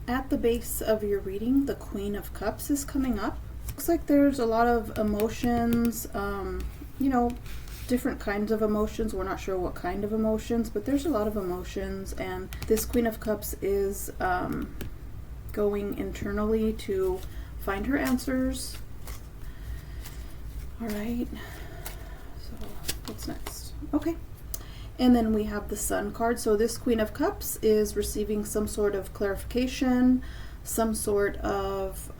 At the base of your reading, the Queen of Cups is coming up. Looks like there's a lot of emotions, you know, different kinds of emotions. We're not sure what kind of emotions, but there's a lot of emotions, and this Queen of Cups is going internally to find her answers. All right, so what's next? Okay. And then we have the Sun card. So this Queen of Cups is receiving some sort of clarification, some sort of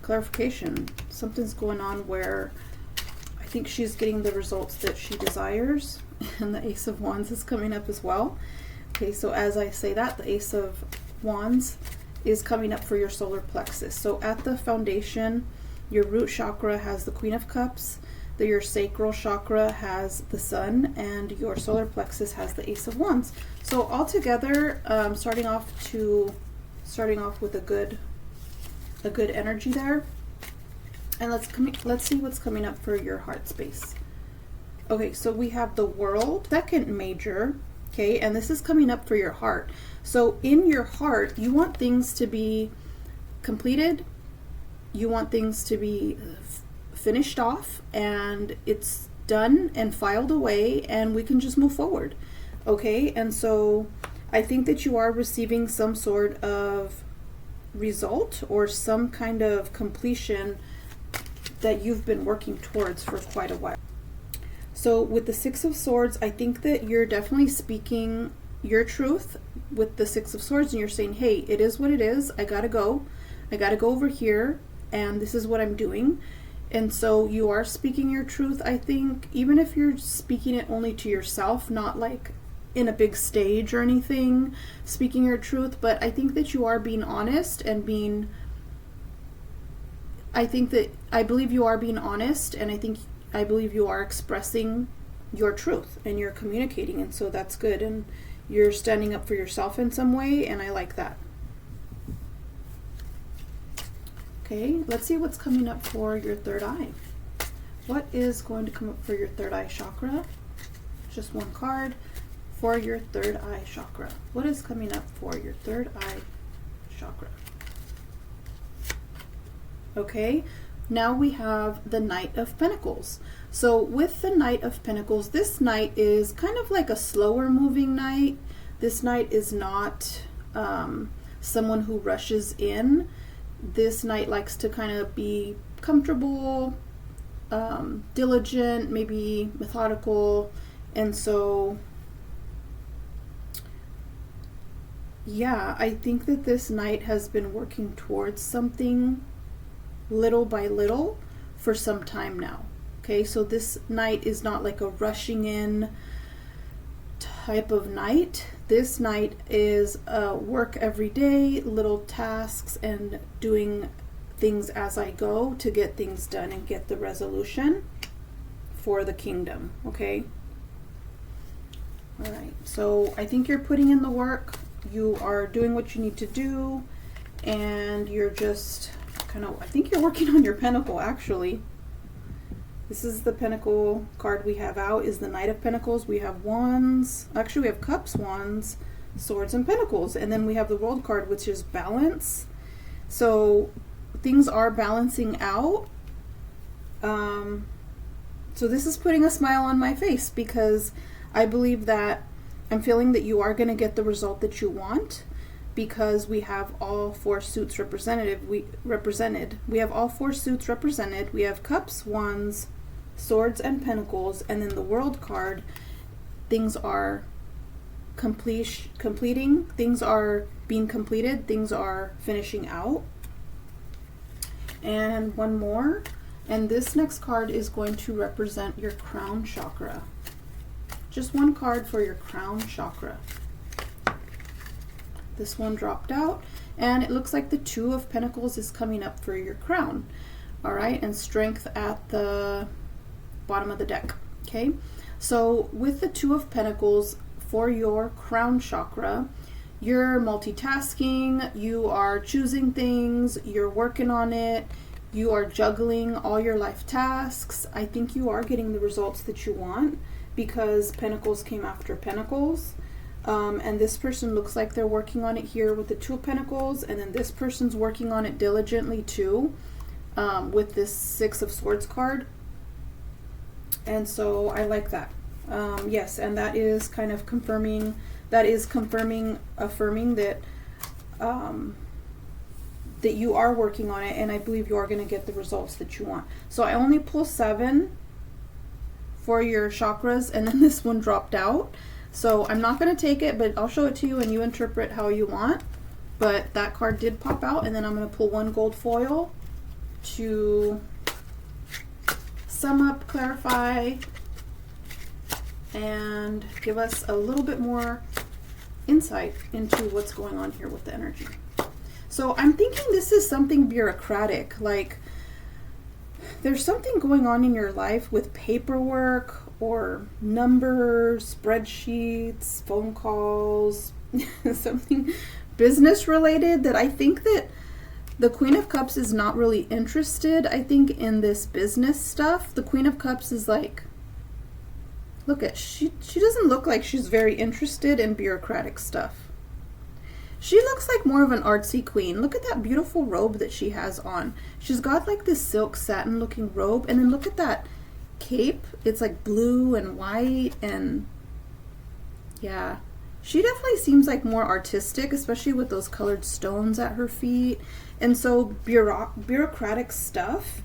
clarification. Something's going on where I think she's getting the results that she desires. And the Ace of Wands is coming up as well. Okay, so as I say that, the Ace of Wands is coming up for your solar plexus. So at the foundation, your root chakra has the Queen of Cups. Your sacral chakra has the Sun, and your solar plexus has the Ace of Wands. So all together, starting off with a good energy there. And let's see what's coming up for your heart space. Okay, so we have the World, second major. Okay, and this is coming up for your heart. So in your heart, you want things to be completed. You want things to be finished off, and it's done and filed away, and we can just move forward. Okay, and so I think that you are receiving some sort of result or some kind of completion that you've been working towards for quite a while. So with the Six of Swords, I think that you're definitely speaking your truth with the Six of Swords, and you're saying, hey, it is what it is. I gotta go over here, and this is what I'm doing. And so you are speaking your truth, I think, even if you're speaking it only to yourself, not like in a big stage or anything, speaking your truth. But I think that you are being honest and I believe you are being honest, and I believe you are expressing your truth and you're communicating. And so that's good. And you're standing up for yourself in some way, and I like that. Okay, let's see what's coming up for your third eye. What is going to come up for your third eye chakra? Just one card for your third eye chakra. What is coming up for your third eye chakra? Okay, now we have the Knight of Pentacles. So with the Knight of Pentacles, this knight is kind of like a slower moving knight. This knight is not someone who rushes in. This knight likes to kind of be comfortable, diligent, maybe methodical. And so, yeah, I think that this knight has been working towards something little by little for some time now. Okay, so this knight is not like a rushing in type of knight. This knight is work every day, little tasks, and doing things as I go to get things done and get the resolution for the kingdom. Okay. All right. So I think you're putting in the work. You are doing what you need to do, and you're just I think you're working on your pentacle, actually. This is the Pentacle card we have out, is the Knight of Pentacles. We have Wands. Actually, we have Cups, Wands, Swords, and Pentacles. And then we have the World card, which is Balance. So things are balancing out. So this is putting a smile on my face, because I believe that I'm feeling that you are going to get the result that you want, because we have all four suits represented. We have all four suits represented. We have Cups, Wands, Swords, and Pentacles. And then the World card, things are completing, things are being completed, things are finishing out. And one more, and this next card is going to represent your crown chakra. Just one card for your crown chakra. This one dropped out, and it looks like the Two of Pentacles is coming up for your crown. All right, and Strength at the bottom of the deck. Okay, so with the Two of Pentacles for your crown chakra, you're multitasking, you are choosing things, you're working on it, you are juggling all your life tasks. I think you are getting the results that you want, because Pentacles came after Pentacles. And this person looks like they're working on it here with the Two of Pentacles, and then this person's working on it diligently too, with this Six of Swords card. And so I like that. Yes, and that is kind of confirming, affirming that that you are working on it, and I believe you are going to get the results that you want. So I only pull 7 for your chakras, and then this one dropped out. So I'm not going to take it, but I'll show it to you and you interpret how you want. But that card did pop out, and then I'm going to pull 1 gold foil to sum up, clarify, and give us a little bit more insight into what's going on here with the energy. So I'm thinking this is something bureaucratic, like there's something going on in your life with paperwork or numbers, spreadsheets, phone calls, something business related, that I think that the Queen of Cups is not really interested, I think, in this business stuff. The Queen of Cups is like, look at, she doesn't look like she's very interested in bureaucratic stuff. She looks like more of an artsy queen. Look at that beautiful robe that she has on. She's got like this silk satin looking robe, and then look at that cape. It's like blue and white, and yeah, she definitely seems like more artistic, especially with those colored stones at her feet. And so bureaucratic stuff,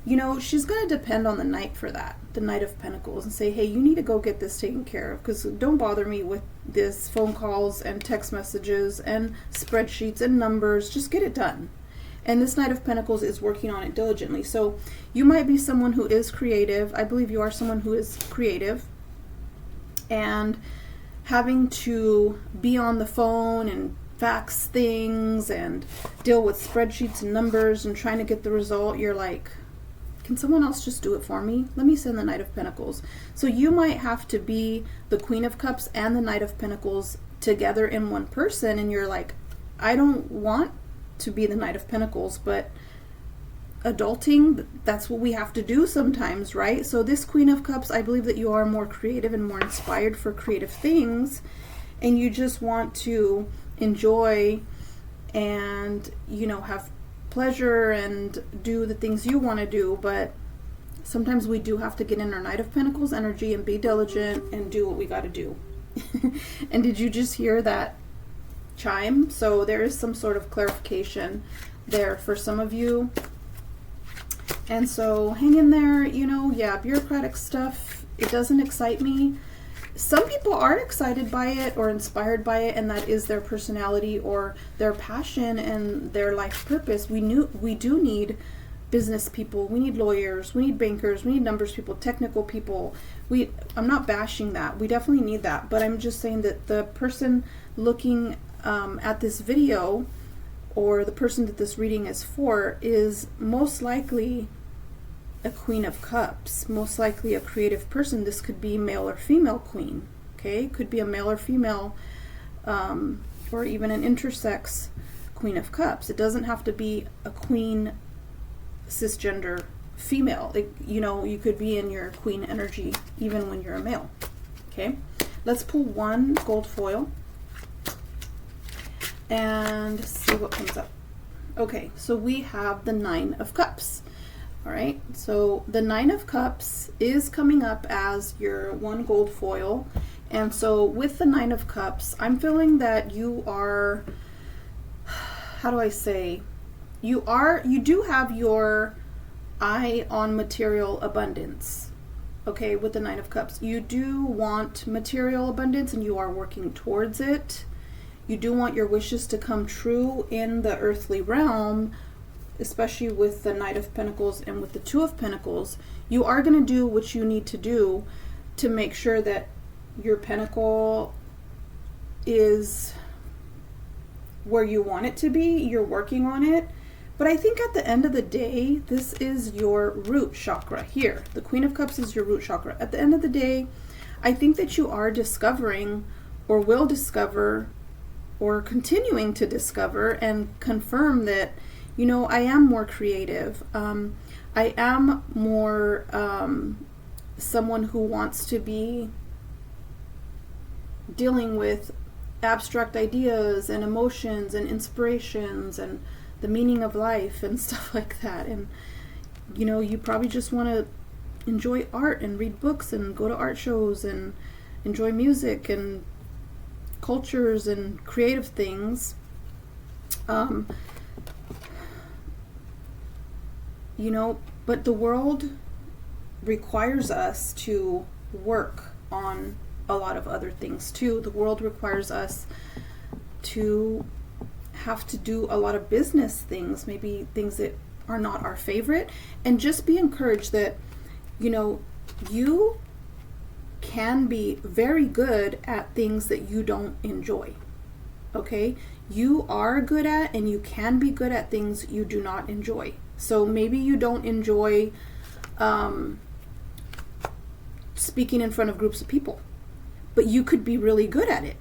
you know, she's going to depend on the Knight for that, the Knight of Pentacles, and say, hey, you need to go get this taken care of, because don't bother me with this phone calls and text messages and spreadsheets and numbers. Just get it done. And this Knight of Pentacles is working on it diligently. So you might be someone who is creative. I believe you are someone who is creative, and having to be on the phone and fax things and deal with spreadsheets and numbers and trying to get the result. You're like, can someone else just do it for me? Let me send the Knight of Pentacles. So you might have to be the Queen of Cups and the Knight of Pentacles together in one person, and you're like, I don't want to be the Knight of Pentacles, but adulting, that's what we have to do sometimes, right? So this Queen of Cups, I believe that you are more creative and more inspired for creative things, and you just want to enjoy and, you know, have pleasure and do the things you want to do. But sometimes we do have to get in our Knight of Pentacles energy and be diligent and do what we got to do. And did you just hear that chime? So there is some sort of clarification there for some of you. And so hang in there. You know, yeah, bureaucratic stuff, it doesn't excite me. Some people are excited by it or inspired by it, and that is their personality or their passion and their life purpose. We do need business people, we need lawyers, we need bankers, we need numbers people, technical people. I'm not bashing that. We definitely need that, but I'm just saying that the person looking at this video, or the person that this reading is for, is most likely a Queen of Cups, most likely a creative person. This could be male or female queen, okay? Could be a male or female, or even an intersex Queen of Cups. It doesn't have to be a queen cisgender female. You know, you could be in your queen energy even when you're a male, okay? Let's pull 1 gold foil and see what comes up. Okay, so we have the 9 of Cups. All right, so the 9 of Cups is coming up as your 1 gold foil. And so with the 9 of Cups, I'm feeling that you are, how do I say, you do have your eye on material abundance. Okay, with the 9 of Cups, you do want material abundance and you are working towards it. You do want your wishes to come true in the earthly realm, especially with the Knight of Pentacles and with the Two of Pentacles. You are going to do what you need to do to make sure that your pentacle is where you want it to be. You're working on it. But I think at the end of the day, this is your root chakra here. The Queen of Cups is your root chakra. At the end of the day, I think that you are discovering, or will discover, or continuing to discover and confirm that, you know, I am more creative. I am more someone who wants to be dealing with abstract ideas and emotions and inspirations and the meaning of life and stuff like that. And you probably just want to enjoy art and read books and go to art shows and enjoy music and cultures and creative things. But the world requires us to work on a lot of other things too. The world requires us to have to do a lot of business things, maybe things that are not our favorite, and just be encouraged that, you can be very good at things that you don't enjoy. Okay? You are good at, and you can be good at things you do not enjoy. So maybe you don't enjoy speaking in front of groups of people, but you could be really good at it.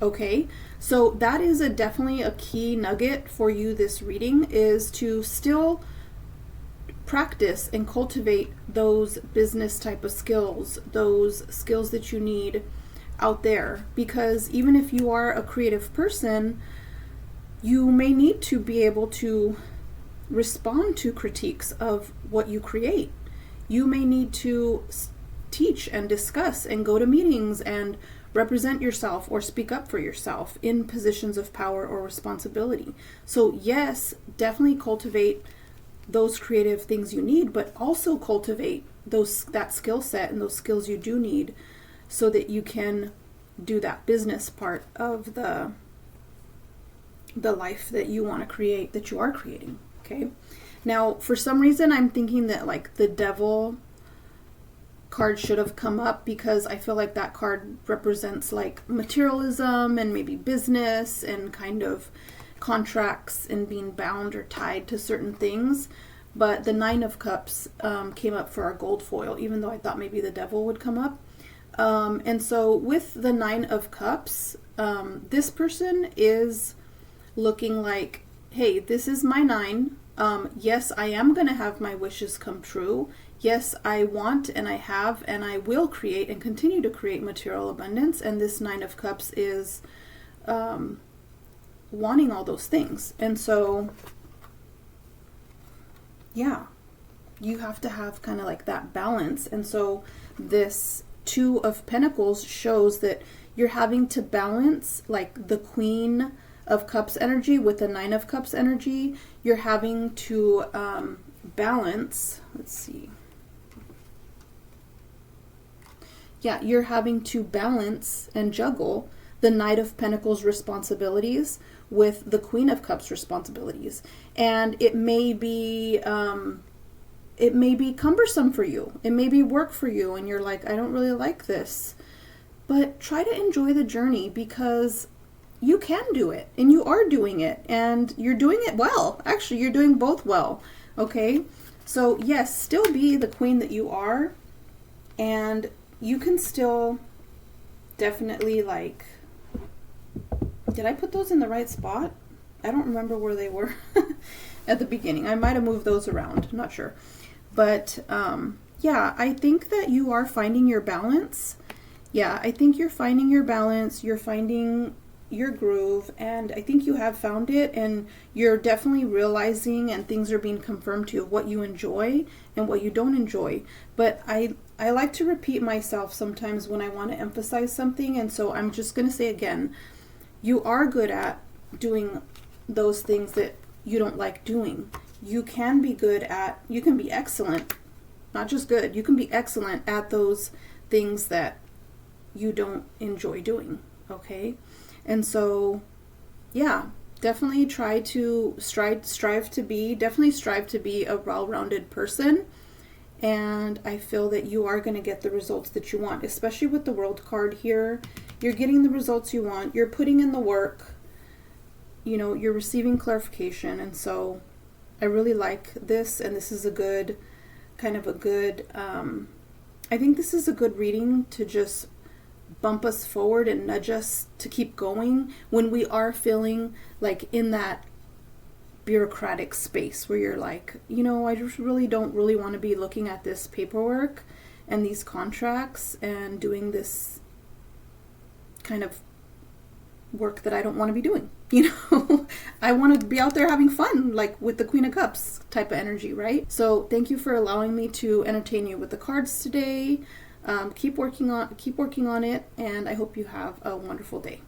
Okay? So that is definitely a key nugget for you this reading, is to still practice and cultivate those business type of skills, those skills that you need out there. Because even if you are a creative person, you may need to be able to respond to critiques of what you create. You may need to teach and discuss and go to meetings and represent yourself or speak up for yourself in positions of power or responsibility. So yes, definitely cultivate those creative things you need, but also cultivate that skill set and those skills you do need so that you can do that business part of the life that you want to create, that you are creating. Okay. Now, for some reason, I'm thinking that like the Devil card should have come up, because I feel like that card represents like materialism and maybe business and kind of contracts and being bound or tied to certain things. But the Nine of Cups came up for our gold foil, even though I thought maybe the Devil would come up. And so with the Nine of Cups, this person is looking like, hey, this is my 9. Yes, I am going to have my wishes come true. Yes, I want and I have and I will create and continue to create material abundance. And this Nine of Cups is wanting all those things. And so, yeah, you have to have kind of like that balance. And so this Two of Pentacles shows that you're having to balance like the Queen of Cups energy with the Nine of Cups energy. You're having to balance, let's see. Yeah, you're having to balance and juggle the Knight of Pentacles responsibilities with the Queen of Cups responsibilities. And it may be cumbersome for you. It may be work for you and you're like, I don't really like this. But try to enjoy the journey, because you can do it and you are doing it and you're doing it well. Actually, you're doing both well. Okay? So yes, still be the queen that you are, and you can still definitely like, did I put those in the right spot? I don't remember where they were at the beginning. I might have moved those around. I'm not sure. But yeah, I think that you are finding your balance. Yeah, I think you're finding your balance. You're finding your groove, and I think you have found it, and you're definitely realizing, and things are being confirmed to you, what you enjoy and what you don't enjoy. But I like to repeat myself sometimes when I want to emphasize something, and so I'm just going to say again, you are good at doing those things that you don't like doing. You can be excellent, not just good, you can be excellent at those things that you don't enjoy doing, okay? And so, yeah, definitely strive to be a well-rounded person. And I feel that you are going to get the results that you want, especially with the World card here. You're getting the results you want. You're putting in the work. You're receiving clarification. And so I really like this. And this is I think this is a good reading to just bump us forward and nudge us to keep going when we are feeling like in that bureaucratic space where you're like, I just really don't want to be looking at this paperwork and these contracts and doing this kind of work that I don't want to be doing. You know, I want to be out there having fun, like with the Queen of Cups type of energy, right? So thank you for allowing me to entertain you with the cards today. Keep working on it, and I hope you have a wonderful day.